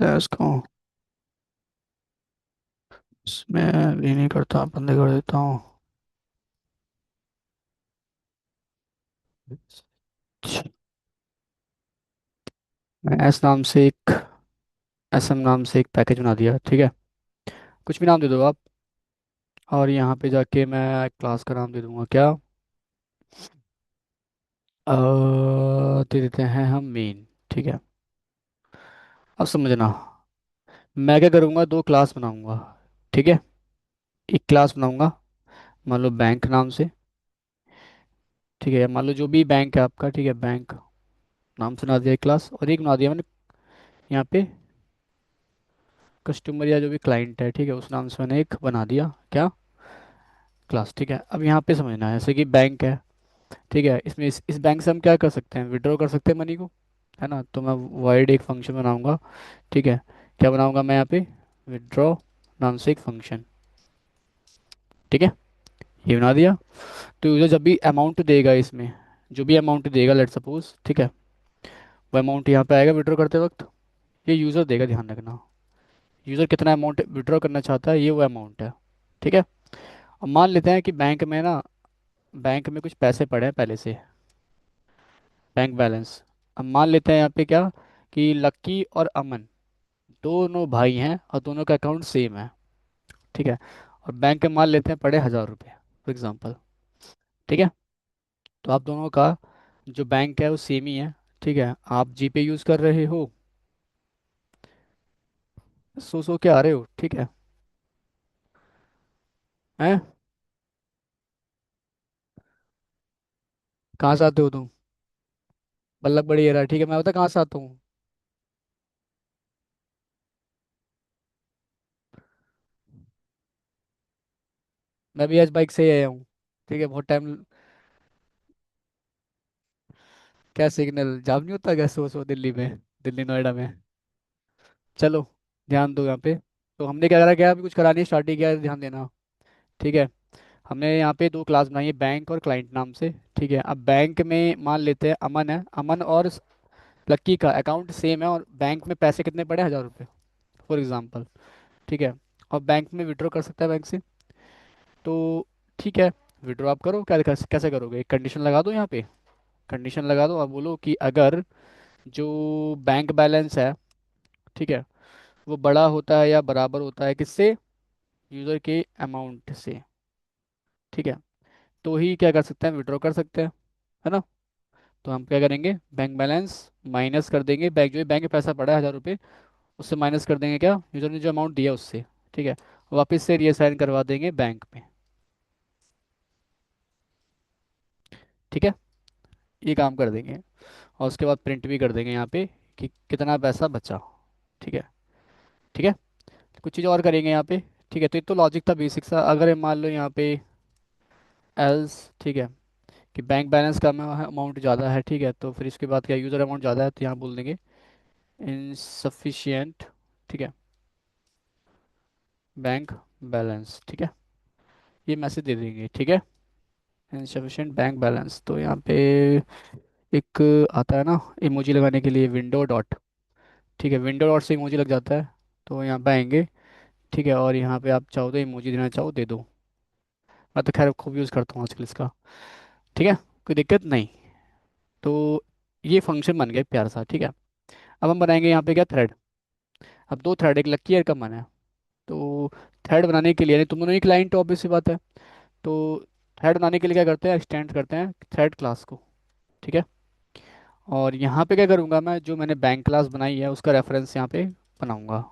है इसको। इसमें भी नहीं करता, बंद कर देता हूँ। मैं एस एम नाम से एक पैकेज बना दिया, ठीक है। कुछ भी नाम दे दो आप। और यहाँ पे जाके मैं क्लास का नाम दे दूंगा क्या। दे देते हैं हम मेन, ठीक है। अब समझना, मैं क्या करूँगा, दो क्लास बनाऊंगा, ठीक है। एक क्लास बनाऊंगा, मान लो बैंक नाम से, ठीक है। मान लो जो भी बैंक है आपका, ठीक है, बैंक नाम से बना दिया एक क्लास, और एक बना दिया मैंने यहाँ पे कस्टमर या जो भी क्लाइंट है, ठीक है, उस नाम से मैंने एक बना दिया क्या, क्लास, ठीक है। अब यहाँ पे समझना है, जैसे कि बैंक है, ठीक है। इसमें इस बैंक से हम क्या कर सकते हैं, विड्रॉ कर सकते हैं मनी को, है ना। तो मैं वाइड एक फंक्शन बनाऊंगा, ठीक है। क्या बनाऊंगा मैं यहाँ पे, विड्रॉ नाम से एक फंक्शन, ठीक है। ये बना दिया। तो यूजर जब भी अमाउंट देगा इसमें, जो भी अमाउंट देगा लेट सपोज, ठीक है, वो अमाउंट यहाँ पे आएगा विड्रॉ करते वक्त। ये यूज़र देगा, ध्यान रखना। यूज़र कितना अमाउंट विड्रॉ करना चाहता है, ये वो अमाउंट है, ठीक है। अब मान लेते हैं कि बैंक में ना, बैंक में कुछ पैसे पड़े हैं पहले से, बैंक बैलेंस। अब मान लेते हैं यहाँ पे क्या, कि लक्की और अमन दोनों भाई हैं और दोनों का अकाउंट सेम है, ठीक है। और बैंक में मान लेते हैं पड़े 1,000 रुपये फॉर एग्जाम्पल, ठीक है। तो आप दोनों का जो बैंक है वो सेम ही है, ठीक है। आप जीपे यूज़ कर रहे हो, सो के आ रहे हो, ठीक है। हैं, कहाँ से आते हो तुम, बल्लभ बड़ी एरा, ठीक है। मैं बता कहाँ से आता हूँ। मैं भी आज बाइक से ही आया हूँ, ठीक है। बहुत टाइम। क्या सिग्नल जाम नहीं होता क्या सो दिल्ली में, दिल्ली नोएडा में। चलो, ध्यान दो यहाँ पे। तो हमने क्या करा, क्या अभी कुछ करा नहीं, स्टार्ट ही किया है, ध्यान देना, ठीक है। हमने यहाँ पे दो क्लास बनाई है, बैंक और क्लाइंट नाम से, ठीक है। अब बैंक में मान लेते हैं अमन है, अमन और लक्की का अकाउंट सेम है, और बैंक में पैसे कितने पड़े, 1,000 रुपये फॉर एग्जाम्पल, ठीक है। और बैंक में विड्रॉ कर सकता है बैंक से। तो ठीक है, विड्रॉ आप करो, क्या कैसे करोगे, एक कंडीशन लगा दो यहाँ पे। कंडीशन लगा दो, आप बोलो कि अगर जो बैंक बैलेंस है, ठीक है, वो बड़ा होता है या बराबर होता है किससे, यूज़र के अमाउंट से, ठीक है, तो ही क्या कर सकते हैं, विड्रॉ कर सकते हैं, है ना। तो हम क्या करेंगे, बैंक बैलेंस माइनस कर देंगे, बैंक जो भी बैंक में पैसा पड़ा है 1,000 रुपये, उससे माइनस कर देंगे क्या, यूज़र ने जो अमाउंट दिया उससे, ठीक है। वापस से रीअसाइन करवा देंगे बैंक में, ठीक है। ये काम कर देंगे। और उसके बाद प्रिंट भी कर देंगे यहाँ पे कि कितना पैसा बचा, ठीक है, ठीक है। कुछ चीज़ और करेंगे यहाँ पे, ठीक है। तो ये तो लॉजिक था बेसिक सा। अगर ये मान लो यहाँ पे एल्स, ठीक है, कि बैंक बैलेंस का अमाउंट ज़्यादा है, ठीक है, तो फिर इसके बाद क्या, यूज़र अमाउंट ज़्यादा है, तो यहाँ बोल देंगे इनसफिशियंट, ठीक है, बैंक बैलेंस, ठीक है। ये मैसेज दे देंगे, ठीक है, इनसफिशियंट बैंक बैलेंस। तो यहाँ पे एक आता है ना इमोजी लगाने के लिए, विंडो डॉट, ठीक है, विंडो डॉट से इमोजी लग जाता है। तो यहाँ पे आएंगे, ठीक है, और यहाँ पे आप चाहो तो इमोजी देना चाहो दे दो। मैं तो खैर खूब यूज़ करता हूँ आजकल इसका, ठीक है, कोई दिक्कत नहीं। तो ये फंक्शन बन गया प्यारा सा, ठीक है। अब हम बनाएंगे यहाँ पे क्या, थ्रेड। अब दो थ्रेड, एक लकी और का मन है। तो थ्रेड बनाने के लिए, यानी तुम दोनों ही क्लाइंट, ऑब्वियस सी बात है। तो थ्रेड बनाने के लिए क्या करते हैं, एक्सटेंड करते हैं थ्रेड क्लास को, ठीक है। और यहाँ पे क्या करूँगा, मैं जो मैंने बैंक क्लास बनाई है उसका रेफरेंस यहाँ पे बनाऊँगा,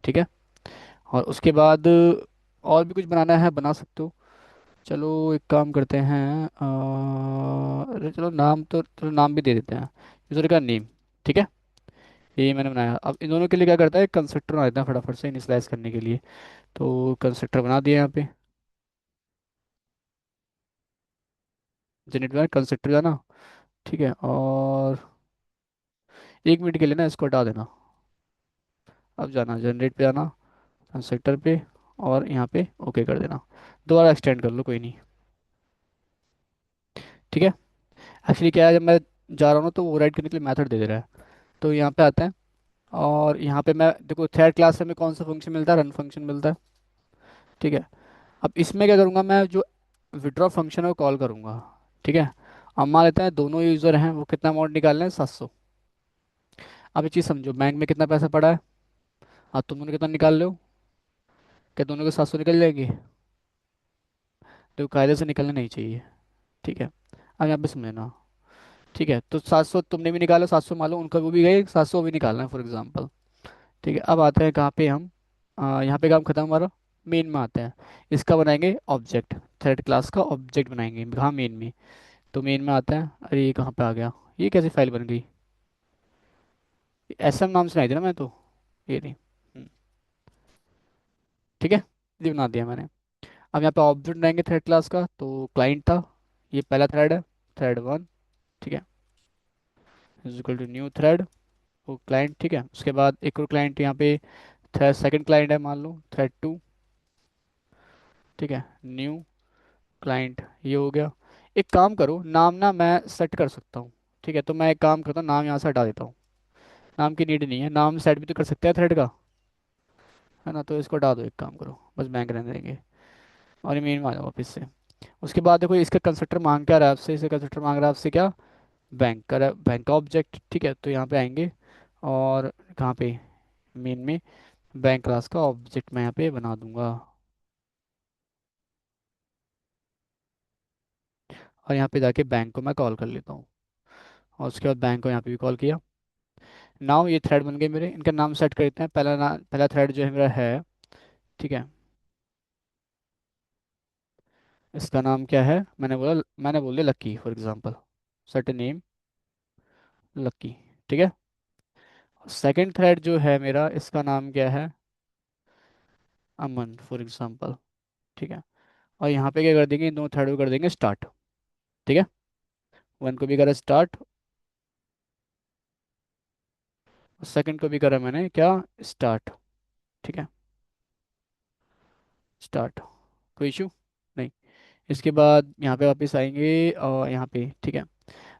ठीक है। और उसके बाद और भी कुछ बनाना है बना सकते हो। चलो एक काम करते हैं, अरे चलो नाम तो, चलो नाम भी दे देते हैं, यूज़र का नेम, ठीक है। ये मैंने बनाया। अब इन दोनों के लिए क्या करता है, कंस्ट्रक्टर बना देता है फटाफट से इनिशियलाइज करने के लिए। तो कंस्ट्रक्टर बना दिया यहाँ पे, जनरेट में कंस्ट्रक्टर जाना, ठीक है। और 1 मिनट के लिए ना इसको हटा देना। अब जाना जनरेट पे, जाना कंस्ट्रक्टर पे, और यहाँ पे ओके कर देना। दोबारा एक्सटेंड कर लो, कोई नहीं, ठीक है। एक्चुअली क्या है, जब मैं जा रहा हूँ ना तो वो राइट करने के लिए मेथड दे दे रहा है। तो यहाँ पे आता है, और यहाँ पे मैं देखो थर्ड क्लास में कौन सा फंक्शन मिलता है, रन फंक्शन मिलता है। ठीक है। अब इसमें क्या करूँगा मैं, जो विड्रॉ फंक्शन है वो कॉल करूँगा। ठीक है। अब मान लेते हैं दोनों यूज़र हैं, वो कितना अमाउंट निकाल रहे हैं, 700। अब ये चीज़ समझो, बैंक में कितना पैसा पड़ा है, अब तुम दोनों कितना निकाल रहे हो, क्या दोनों के 700 निकल जाएंगे? तो कायदे से निकलना नहीं चाहिए। ठीक है। अब यहाँ पे समझना। ठीक है, तो 700 तुमने भी निकाला, 700 मान लो उनका वो भी गए, 700 भी निकालना है फॉर एग्जाम्पल। ठीक है, अब आते हैं कहाँ पे हम, यहाँ पे काम खत्म हमारा। मेन में आते हैं। इसका बनाएंगे ऑब्जेक्ट, थर्ड क्लास का ऑब्जेक्ट बनाएंगे कहाँ, मेन में। तो मेन में आता है, अरे ये कहाँ पे आ गया, ये कैसी फाइल बन गई, एस एम नाम से नहीं थी ना मैं तो, ये नहीं। ठीक है, ये बना दिया मैंने। अब यहाँ पे ऑब्जेक्ट बनाएंगे थर्ड क्लास का, तो क्लाइंट था, ये पहला थ्रेड है, थ्रेड वन। ठीक है, is equal to new thread, वो क्लाइंट। ठीक है, उसके बाद एक और क्लाइंट यहाँ पे, थ्रेड सेकंड क्लाइंट है मान लो, थ्रेड टू। ठीक है, न्यू क्लाइंट, ये हो गया। एक काम करो, नाम ना मैं सेट कर सकता हूँ। ठीक है, तो मैं एक काम करता हूँ, नाम यहाँ से हटा देता हूँ। नाम की नीड नहीं है, नाम सेट भी तो कर सकते हैं थ्रेड का, है ना। तो इसको हटा दो, एक काम करो, बस बैंक रहने देंगे। और ये मेन में आ जाओ वापस से। उसके बाद देखो इसका कंस्ट्रक्टर मांग क्या रहा है आपसे, इसका कंस्ट्रक्टर मांग रहा है आपसे क्या, बैंक का ऑब्जेक्ट। ठीक है, तो यहाँ पे आएंगे, और कहाँ पे, मेन में, बैंक क्लास का ऑब्जेक्ट मैं यहाँ पे बना दूंगा। और यहाँ पे जाके बैंक को मैं कॉल कर लेता हूँ। और उसके बाद बैंक को यहाँ पे भी कॉल किया। नाउ ये थ्रेड बन गए मेरे, इनका नाम सेट कर देते हैं। पहला थ्रेड जो है मेरा है, ठीक है, इसका नाम क्या है, मैंने बोल दिया लक्की फॉर एग्जांपल, सेट नेम लक्की। ठीक है। सेकंड थ्रेड जो है मेरा, इसका नाम क्या है, अमन फॉर एग्जांपल। ठीक है। और यहाँ पे क्या कर देंगे, इन दोनों थ्रेड को कर देंगे स्टार्ट। ठीक है, वन को भी करा स्टार्ट, सेकंड को भी करा मैंने क्या, स्टार्ट। ठीक है, स्टार्ट, कोई इशू नहीं। इसके बाद यहाँ पे वापस आएंगे, और यहाँ पे ठीक है,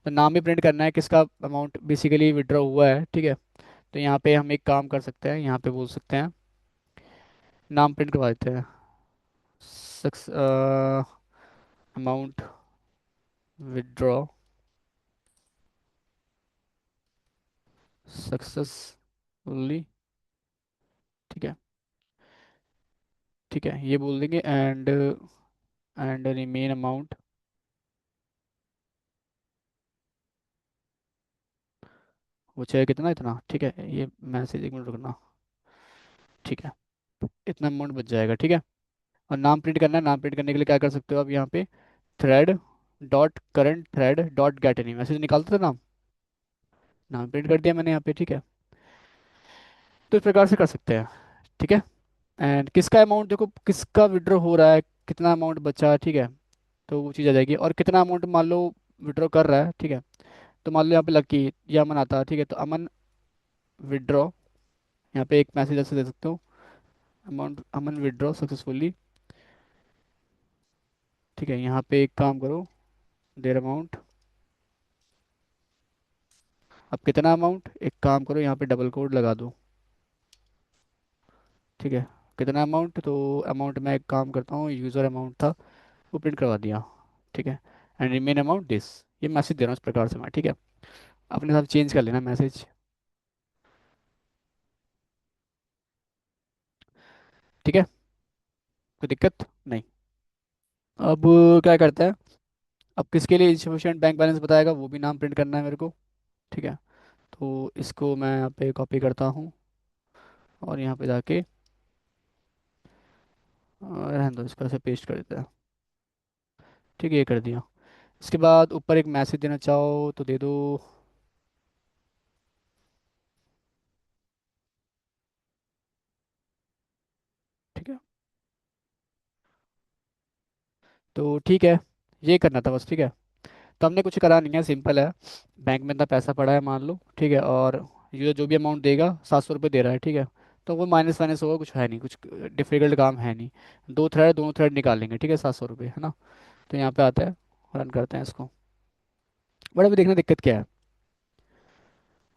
तो नाम भी प्रिंट करना है, किसका अमाउंट बेसिकली विड्रॉ हुआ है। ठीक है, तो यहाँ पे हम एक काम कर सकते हैं, यहाँ पे बोल सकते हैं, नाम प्रिंट करवा देते हैं, सक्स अमाउंट विड्रॉ सक्सेसफुली। ठीक है, ठीक है, ये बोल देंगे, एंड रिमेन अमाउंट, वो चाहे कितना, इतना। ठीक है, ये मैसेज एक मिनट रुकना। ठीक है, इतना अमाउंट बच जाएगा। ठीक है, और नाम प्रिंट करना है, नाम प्रिंट करने के लिए क्या कर सकते हो आप, यहाँ पे thread dot current thread dot get any message निकालते थे नाम, नाम प्रिंट कर दिया मैंने यहाँ पे। ठीक है, तो इस प्रकार से कर सकते हैं। ठीक है, एंड किसका अमाउंट देखो, किसका विड्रॉ हो रहा है, कितना अमाउंट बचा है। ठीक है, तो वो चीज़ आ जाएगी, और कितना अमाउंट मान लो विड्रॉ कर रहा है। ठीक है, तो मान लो यहाँ पे लकी या अमन आता है। ठीक है, तो अमन विड्रॉ, यहाँ पे एक मैसेज ऐसे दे सकते हो, अमाउंट अमन विड्रॉ सक्सेसफुली। ठीक है, यहाँ पे एक काम करो, देर अमाउंट, अब कितना अमाउंट, एक काम करो यहाँ पे डबल कोड लगा दो। ठीक है, कितना अमाउंट, तो अमाउंट मैं एक काम करता हूँ, यूज़र अमाउंट था, वो प्रिंट करवा दिया। ठीक है, एंड रिमेन अमाउंट दिस, ये मैसेज दे रहा हूँ इस प्रकार से मैं। ठीक है, अपने साथ चेंज कर लेना मैसेज। ठीक है, कोई दिक्कत नहीं। अब क्या करते हैं, अब किसके लिए इंसफिशिएंट बैंक बैलेंस बताएगा, वो भी नाम प्रिंट करना है मेरे को। ठीक है, तो इसको मैं यहाँ पे कॉपी करता हूँ, और यहाँ पे जाके रहने दो, इसको ऐसे पेस्ट कर देते हैं। ठीक है, ये कर दिया। इसके बाद ऊपर एक मैसेज देना चाहो तो दे दो। ठीक है, तो ठीक है, ये करना था बस। ठीक है, तो हमने कुछ करा नहीं है, सिंपल है। बैंक में इतना पैसा पड़ा है मान लो, ठीक है, और यूजर जो भी अमाउंट देगा, 700 रुपये दे रहा है। ठीक है, तो वो माइनस वाइनस होगा, कुछ है नहीं, कुछ डिफिकल्ट काम है नहीं। दो थ्रेड, दोनों थ्रेड निकालेंगे। ठीक है, 700 रुपये है ना। तो यहाँ पे आता है, रन करते हैं इसको। बट अभी देखना दिक्कत क्या है,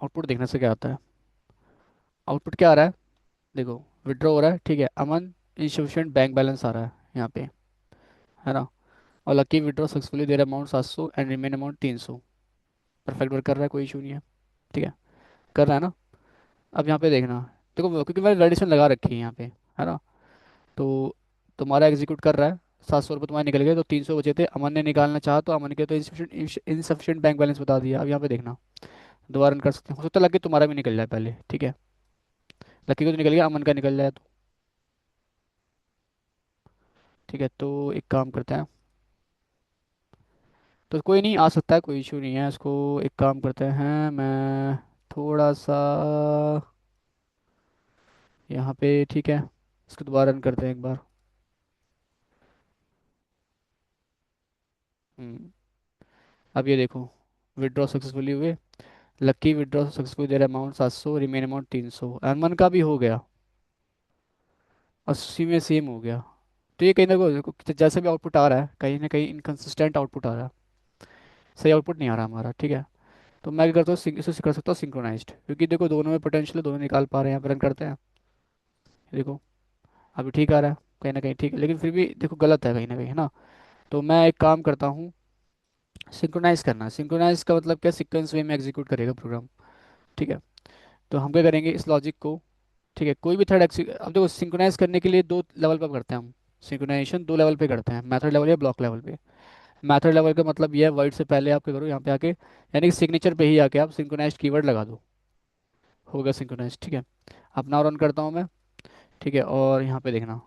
आउटपुट देखने से क्या आता है। आउटपुट क्या आ रहा है? देखो, विड्रॉ हो रहा है, ठीक है, अमन इनसफिशिएंट बैंक बैलेंस आ रहा है यहाँ पे, है ना। और lucky withdraw successfully, there amount 700 and remain amount 300। Perfect work कर रहा है, कोई इशू नहीं है, ठीक है, कर रहा है ना। अब यहाँ पे देखना, देखो क्योंकि मैंने रेडिशन लगा रखी है यहाँ पे, है ना। तो तुम्हारा एग्जीक्यूट कर रहा है, 700 रुपये तुम्हारे निकल गए, तो 300 बचे थे, अमन ने निकालना चाहा तो अमन के तो इनसफिशिएंट बैंक बैलेंस बता दिया। अब यहाँ पे देखना, दोबारा रन कर सकते हैं, हो सकता है लकी तुम्हारा भी निकल जाए पहले, ठीक है। लकी को तो निकल गया, अमन का निकल जाए तो, ठीक है, तो एक काम करते हैं। तो कोई नहीं, आ सकता है, कोई इशू नहीं है, इसको एक काम करते हैं, मैं थोड़ा सा यहाँ पे, ठीक है, इसको दोबारा रन करते हैं एक बार। हम्म, अब ये देखो, विड्रॉ सक्सेसफुली हुए, लक्की withdraw successfully, there amount 700, remain amount 300, अरमान का भी हो गया, 80 में सेम हो गया। तो ये कहीं ना कहीं देखो, जैसे भी आउटपुट आ रहा है, कहीं ना कहीं इनकन्सिस्टेंट आउटपुट आ रहा है, सही आउटपुट नहीं आ रहा हमारा, ठीक है। तो मैं क्या करता हूँ, इसे कर सकता हूँ सिंक्रोनाइज्ड, क्योंकि देखो दोनों में पोटेंशियल है, दोनों निकाल पा रहे हैं, यहाँ पर रन करते हैं। देखो, अभी ठीक आ रहा है, कहीं ना कहीं ठीक है, लेकिन फिर भी देखो गलत है कहीं ना कहीं, है ना। तो मैं एक काम करता हूँ, सिंक्रोनाइज करना, सिंक्रोनाइज का मतलब क्या, सीक्वेंस वे में एग्जीक्यूट करेगा प्रोग्राम, ठीक है। तो हम क्या करेंगे, इस लॉजिक को, ठीक है, कोई भी थर्ड अब देखो, सिंक्रोनाइज करने के लिए दो लेवल पर करते हैं हम, सिंक्रोनाइजेशन दो लेवल पे करते हैं, मेथड लेवल या ब्लॉक लेवल पे। मेथड लेवल का मतलब ये है, वर्ड से पहले आप क्या करो, यहाँ पे आके, यानी कि सिग्नेचर पे ही आके आप सिंक्रोनाइज कीवर्ड लगा दो, होगा सिंक्रोनाइज, ठीक है। अपना रन करता हूँ मैं, ठीक है, और यहाँ पे देखना,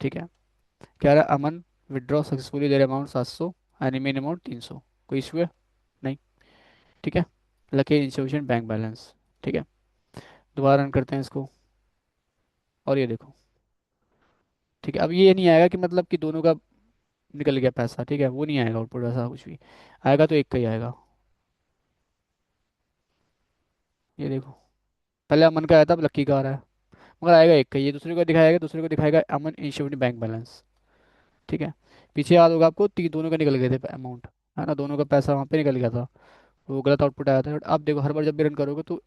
ठीक है, कह रहा है Aman withdraw successfully, there amount 700 and remain amount 300, कोई इशू है? नहीं, ठीक है, लकी इंस्टीट्यूशन बैंक बैलेंस, ठीक है। दोबारा रन करते हैं इसको, और ये देखो, ठीक है, अब ये नहीं आएगा कि मतलब कि दोनों का निकल गया पैसा, ठीक है, वो नहीं आएगा आउटपुट, ऐसा कुछ भी आएगा तो एक का ही आएगा। ये देखो, पहले अमन का आया था, अब लक्की का आ रहा है, मगर आएगा एक का, ये दूसरे को दिखाएगा, दूसरे को दिखाएगा अमन इंश्योरेंस बैंक बैलेंस, ठीक है। पीछे याद होगा आपको, दोनों का निकल गए थे अमाउंट, है ना, दोनों का पैसा वहाँ पे निकल गया था, वो गलत आउटपुट आया था। बट आप देखो, हर बार जब भी रन करोगे तो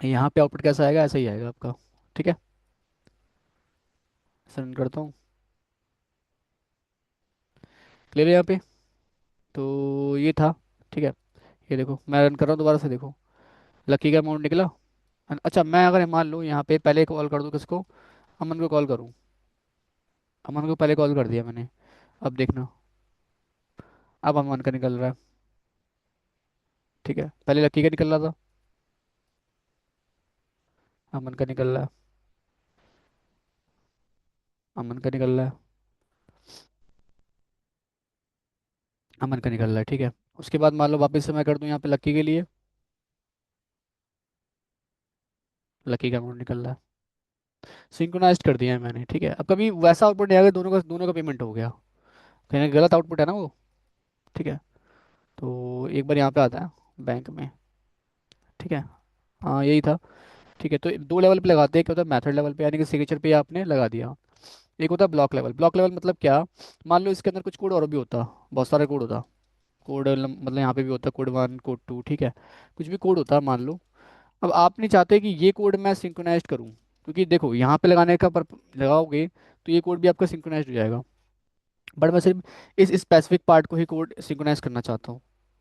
यहाँ पे आउटपुट कैसा आएगा, ऐसा ही आएगा आपका, ठीक है। रन करता हूँ, क्लियर है यहाँ पे। तो ये था, ठीक है, ये देखो मैं रन कर रहा हूँ दोबारा से, देखो लकी का अमाउंट निकला। अच्छा, मैं अगर मान लूँ यहाँ पे पहले कॉल कर दूँ किसको, अमन को कॉल करूँ, अमन को पहले कॉल कर दिया मैंने, अब देखना, अब अमन का निकल रहा है, ठीक है, पहले लकी का निकल रहा था, अमन का निकल रहा है, अमन का निकल रहा है, अमन का निकल रहा है, ठीक है। उसके बाद मान लो वापस से मैं कर दूं यहाँ पे लकी के लिए, लकी का अमाउंट निकल रहा है, सिंक्रोनाइज कर दिया है मैंने, ठीक है। अब कभी वैसा आउटपुट नहीं आएगा, दोनों का पेमेंट हो गया, कहीं ना गलत आउटपुट है ना वो, ठीक है। तो एक बार यहाँ पे आता है बैंक में, ठीक है, हाँ यही था, ठीक है। तो दो लेवल पे लगाते हैं, क्या होता है, मेथड लेवल पे यानी कि सिग्नेचर पे आपने लगा दिया, एक होता है ब्लॉक लेवल। ब्लॉक लेवल मतलब क्या, मान लो इसके अंदर कुछ कोड और भी होता, बहुत सारे कोड होता, कोड मतलब यहाँ पे भी होता कोड 1 कोड 2, ठीक है, कुछ भी कोड होता मान लो। अब आप नहीं चाहते कि ये कोड मैं सिंक्रोनाइज करूँ, क्योंकि देखो यहाँ पे लगाने का लगाओगे तो ये कोड भी आपका सिंक्रोनाइज हो जाएगा, बट मैं सिर्फ इस स्पेसिफिक पार्ट को ही कोड सिंक्रोनाइज करना चाहता हूँ,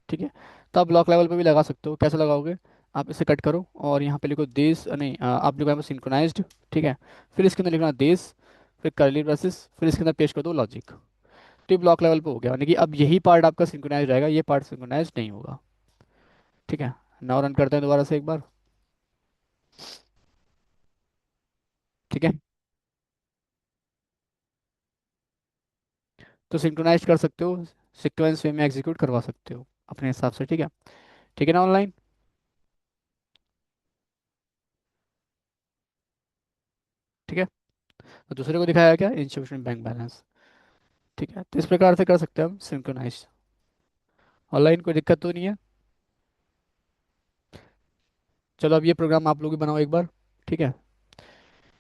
ठीक है। तो आप ब्लॉक लेवल पे भी लगा सकते हो, कैसे लगाओगे, आप इसे कट करो और यहाँ पे लिखो देश, नहीं आप लिखो यहाँ पे सिंक्रोनाइज्ड, ठीक है। फिर इसके अंदर लिखना देश, फिर करली ब्रेसेस, फिर इसके अंदर पेश कर दो लॉजिक। तो ये ब्लॉक लेवल पे हो गया, यानी कि अब यही पार्ट आपका सिंक्रोनाइज रहेगा, ये पार्ट सिंक्रोनाइज नहीं होगा, ठीक है। नाउ रन करते हैं दोबारा से एक बार, ठीक है। तो सिंक्रोनाइज कर सकते हो, सीक्वेंस वे में एग्जीक्यूट करवा सकते हो अपने हिसाब से, ठीक है, ठीक है ना ऑनलाइन, ठीक है। तो दूसरे को दिखाया क्या, इंस्टीट्यूशन बैंक बैलेंस, ठीक है। तो इस प्रकार से कर सकते हैं हम सिंक्रोनाइज, ऑनलाइन कोई दिक्कत तो नहीं है। चलो अब ये प्रोग्राम आप लोग भी बनाओ एक बार, ठीक है,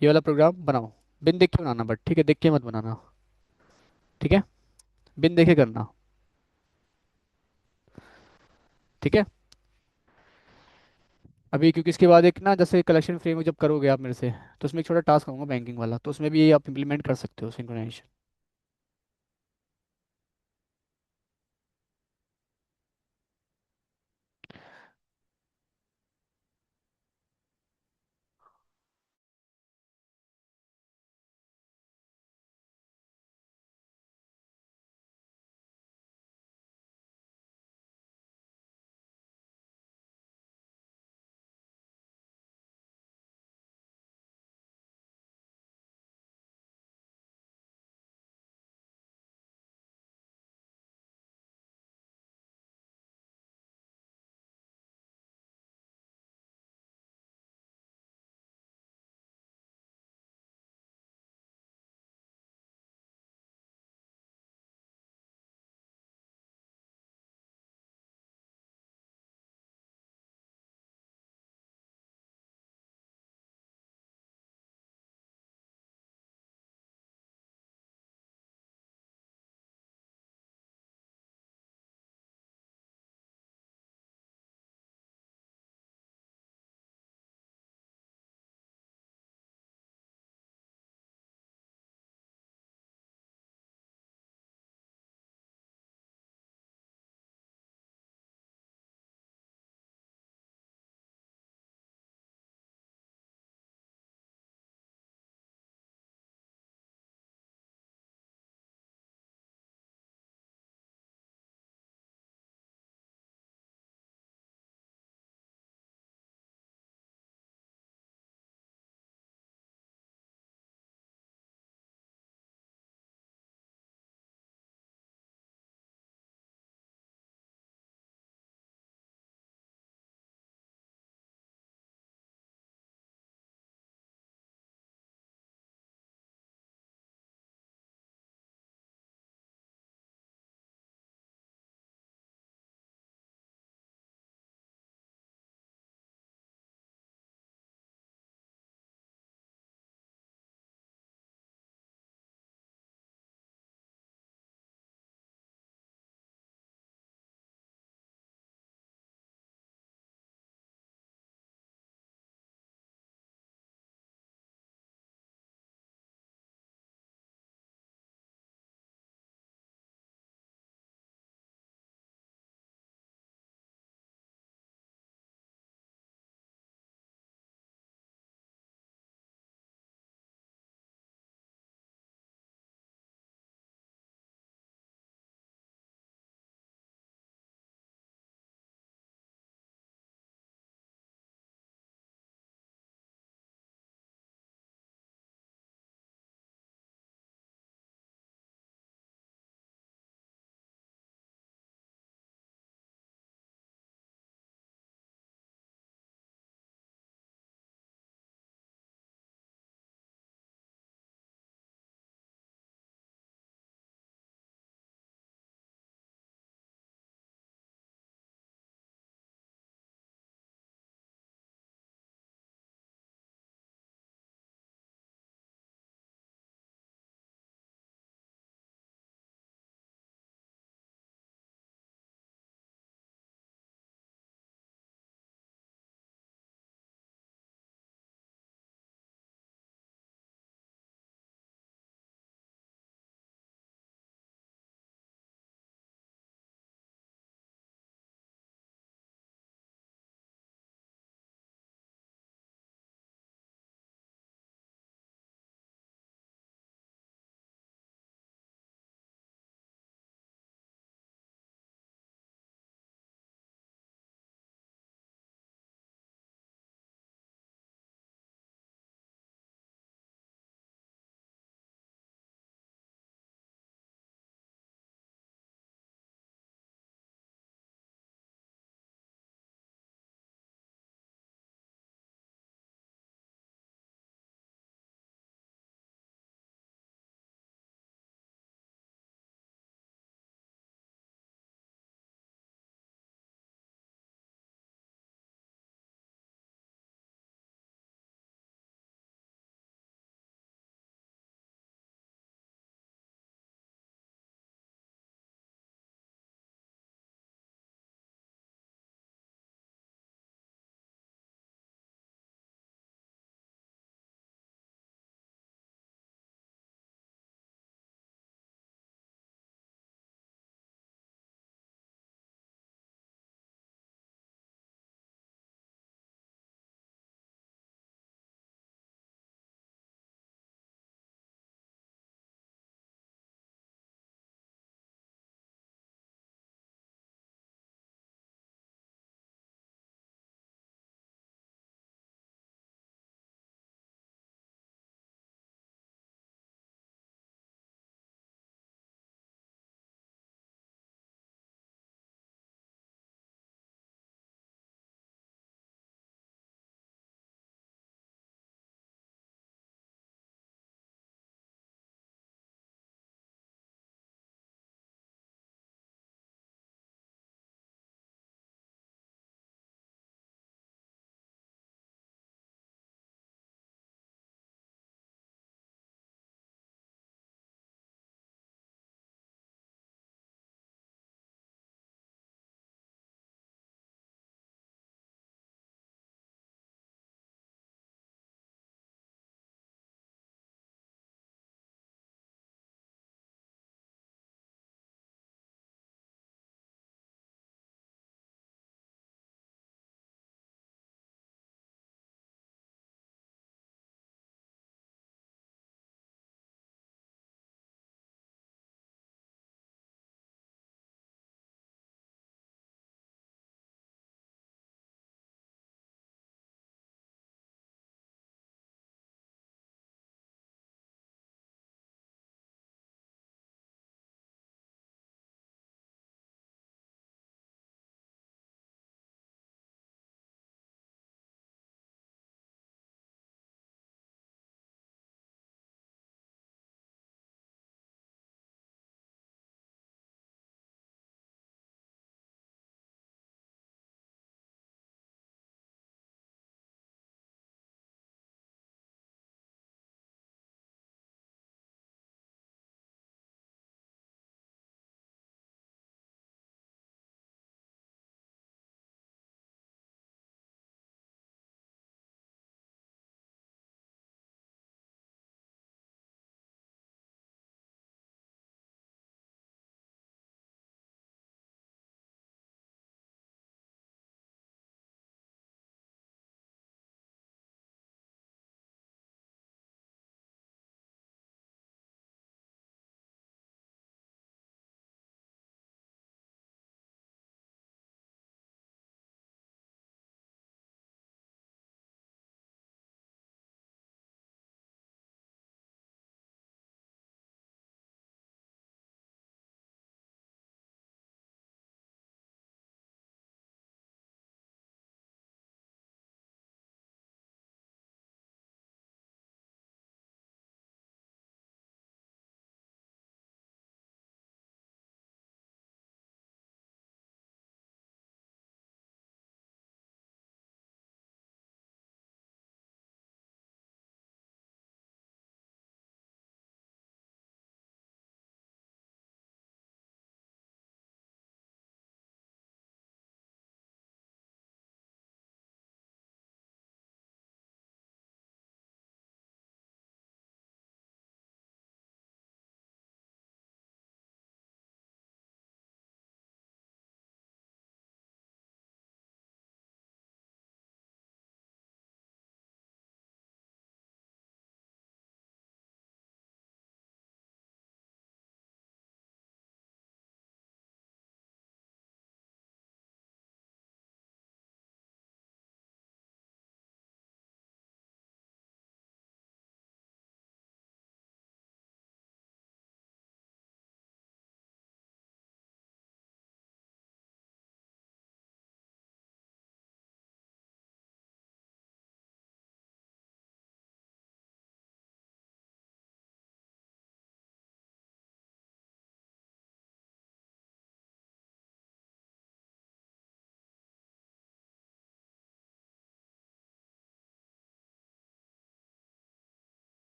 ये वाला प्रोग्राम बनाओ, बिन देख के बनाना, बट ठीक है, देख के मत बनाना, ठीक है, बिन देखे करना, ठीक है। अभी क्योंकि इसके बाद एक ना जैसे कलेक्शन फ्रेमवर्क जब करोगे आप मेरे से, तो उसमें एक छोटा टास्क आऊंगा बैंकिंग वाला, तो उसमें भी ये आप इम्प्लीमेंट कर सकते हो सिंक्रोनाइजेशन।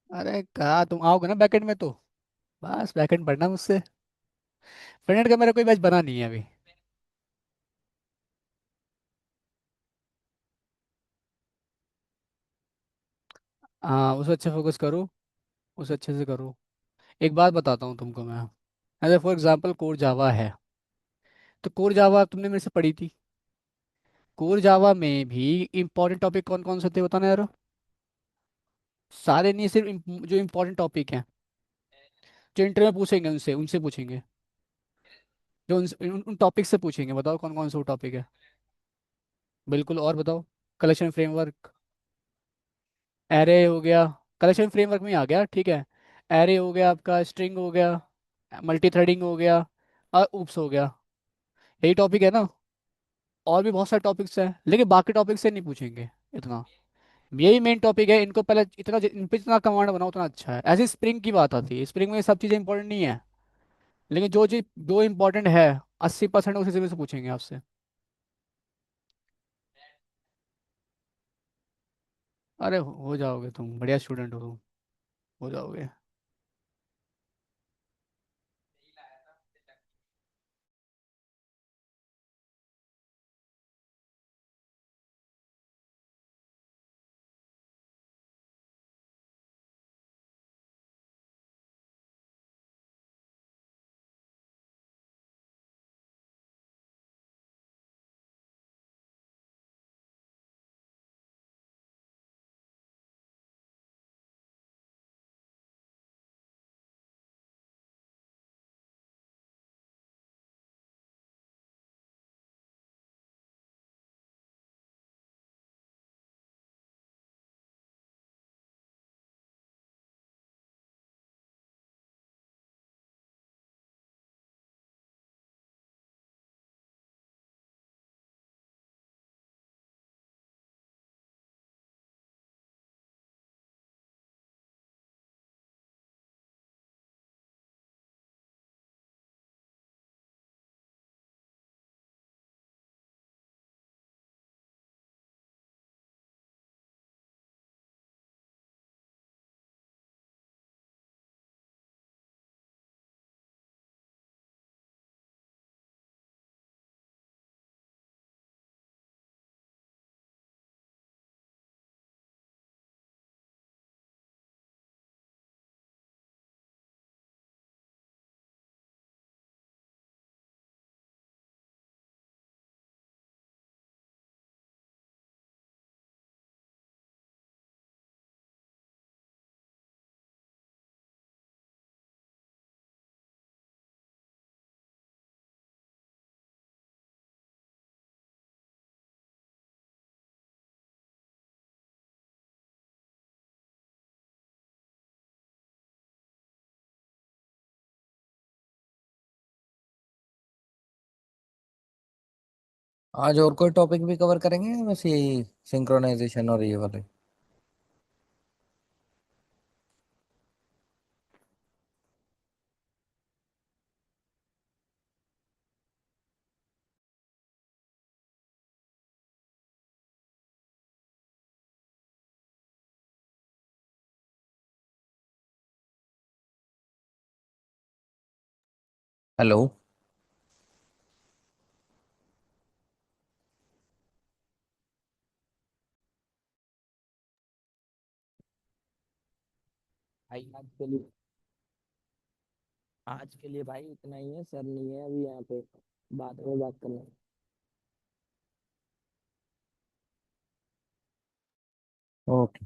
अरे कहा तुम आओगे ना बैकएंड में तो बस बैकएंड पढ़ना मुझसे। फ्रंट का मेरा कोई बैच बना नहीं है अभी। हाँ उसे अच्छे फोकस करो, उसे अच्छे से करो। एक बात बताता हूँ तुमको मैं। अगर फॉर एग्जाम्पल कोर जावा है, तो कोर जावा तुमने मेरे से पढ़ी थी। कोर जावा में भी इंपॉर्टेंट टॉपिक कौन कौन से थे बताना यार। सारे नहीं, सिर्फ जो इंपॉर्टेंट टॉपिक हैं, जो इंटरव्यू में पूछेंगे उनसे उनसे पूछेंगे। जो उन टॉपिक से पूछेंगे, बताओ कौन कौन से वो टॉपिक है। बिल्कुल, और बताओ। कलेक्शन फ्रेमवर्क, एरे हो गया। कलेक्शन फ्रेमवर्क में ही आ गया, ठीक है। एरे हो गया आपका, स्ट्रिंग हो गया, मल्टी थ्रेडिंग हो गया, और ऊप्स हो गया। यही टॉपिक है ना। और भी बहुत सारे टॉपिक्स हैं, लेकिन बाकी टॉपिक से नहीं पूछेंगे इतना। यही मेन टॉपिक है, इनको पहले इतना इन पे जितना कमांड बनाओ उतना अच्छा है। ऐसे स्प्रिंग की बात आती है, स्प्रिंग में ये सब चीज़ें इंपॉर्टेंट नहीं है, लेकिन जो चीज़ जो इंपॉर्टेंट है 80% उसी से पूछेंगे आपसे। अरे हो जाओगे तुम, बढ़िया स्टूडेंट हो तुम, हो जाओगे। आज और कोई टॉपिक भी कवर करेंगे या बस यही सिंक्रोनाइजेशन और ये वाले? हेलो। भाई आज के लिए भाई इतना ही है, सर नहीं है अभी यहाँ पे, बाद में बात करना। ओके।